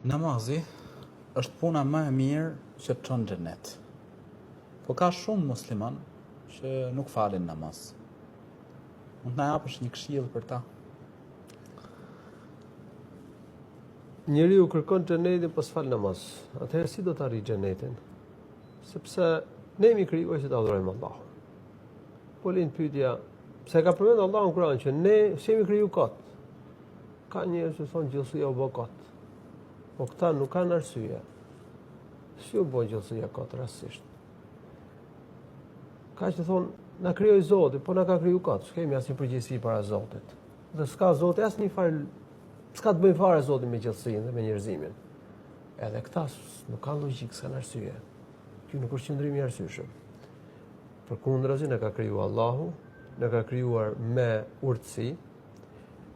Namazi është puna më e mirë që të çon xhenet. Po ka shumë musliman që nuk falin namaz. Mund të na japësh një këshill për ta? Njeriu kërkon xhenetin pas fal namaz. Atëherë si do të arrijë xhenetin? Sepse ne jemi krijuar që të adhurojmë Allahun. Po lind pyetja, pse ka përmendur Allahu në Kur'an që ne jemi krijuar kot? Ka njerëz që thonë gjallësia u bë kot. Po këta nuk kanë arsye. Si u bë gjallësia kot rastësisht? Ka që thonë na krijoi Zoti, po na ka kriju kot. S'kemi asnjë përgjegjësi para Zotit. Dhe s'ka Zoti asnjë farë, s'ka të bëjë fare Zoti me gjallësinë dhe me njerëzimin. Edhe këta nuk kanë logjik, s'kan arsye. Ky nuk është qëndrimi i arsyeshëm. Përkundrazi na ka krijuar Allahu, na ka krijuar me urtësi,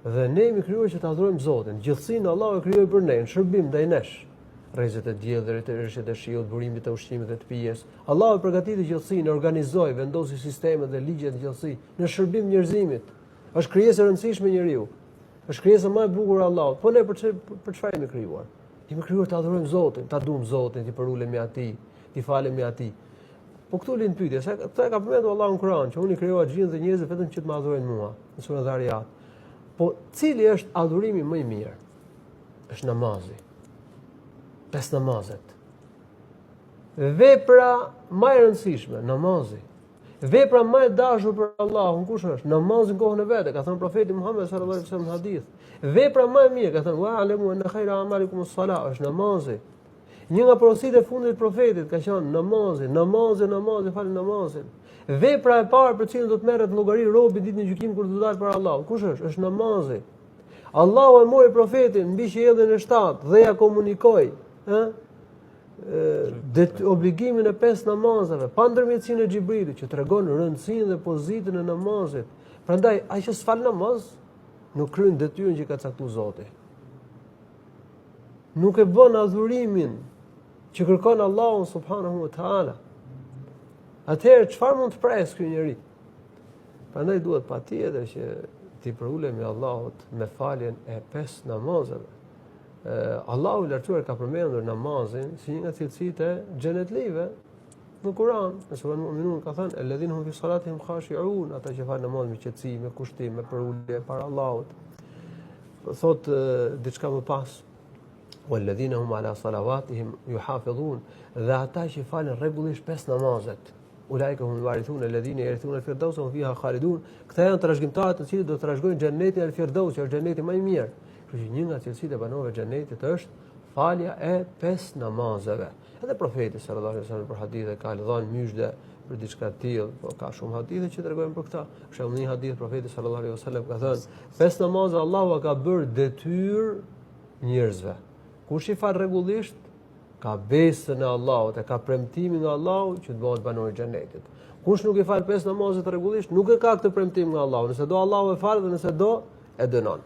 dhe ne jemi krijuar që të adhurojmë Zotin. Gjithësinë Allahu e krijoi për ne, në shërbim ndaj nesh. Rrezet e diellit, rrezet e shiut, burimet e ushqimit dhe të pijes. Allahu e përgatiti gjithësinë, organizoi, vendosi sistemet dhe ligjet e gjithësi në shërbim njerëzimit. Është krijesë e rëndësishme njeriu. Është krijesa më e bukur e Allahut. Po ne për çfarë jemi krijuar? Jemi krijuar të adhurojmë Zotin, ta duam Zotin, të përulemi atij, të falemi atij. Po këtu lind pyetja, sa këta ka përmendur Allahu në Kur'an që unë krijova gjinët dhe njerëzit vetëm që të më adhurojnë mua, në surën Dhariyat. Po cili është adhurimi më i mirë? Është namazi. 5 namazet. Vepra më e rëndësishme, namazi. Vepra më e dashur për Allahun kush është? Namazi në kohën e vet, ka thënë profeti Muhammed sallallahu alaihi wasallam në hadith. Vepra më e mirë, ka thënë wa alamu anna khayra a'malikum as-salah, është namazi. Një nga porositë e fundit të profetit ka qenë namazi, falë namazin. Vepra e parë për cilën do të merret llogari robi ditën e gjykimit kur do të dalë para Allahut, kush është? Është namazi. Allahu e mori profetin mbi qiellin e 7 dhe ja komunikoi, obligimin e 5 namazeve, pa ndërmjetësinë e Xhibrilit, që tregon rëndësinë dhe pozitën e namazit. Prandaj ai që s'fal namaz nuk kryen detyrën që ka caktuar Zoti. Nuk e bën adhurimin që kërkon Allahu subhanahu wa taala. Atëherë çfarë mund të presë ky njeri? Prandaj duhet patjetër që ti përulemi Allahut me faljen e 5 namazeve. Allahu i lartësuar ka përmendur namazin si një nga cilësitë e xhenetlive në Kur'an. Në surën Mu'minun ka thënë alladhina hum fi salatihim khashi'un, ata që falin namaz me qetësi, me kushtim, me përulje para Allahut. Thot diçka më pas walladhina hum ala salawatihim yuhafidhun, dhe ata që falin rregullisht 5 namazet. Ulaika hum warithun alladhina yarithuna al-firdaus hum fiha khalidun. Këta janë trashëgimtarët të cilët do të trashëgojnë xhenetin al-firdaus, që është xheneti më i mirë. Kështu që një nga cilësitë e banorëve të xhenetit është falja e 5 namazeve. Edhe profeti sallallahu alaihi wasallam për hadithe ka dhënë myshdë për diçka të tillë, po ka shumë hadithe që tregojnë për këtë. Për shembull, një hadith profeti sallallahu alaihi wasallam ka thënë, 5 namazë Allahu ka bërë detyrë njerëzve. Kush i fal rregullisht ka besën e Allahut, ka premtimin nga Allahu që të bëhet banor i xhenetit. Kush nuk i fal 5 namazet rregullisht, nuk e ka këtë premtim nga Allahu. Nëse do Allahu e fal dhe nëse do e dënon.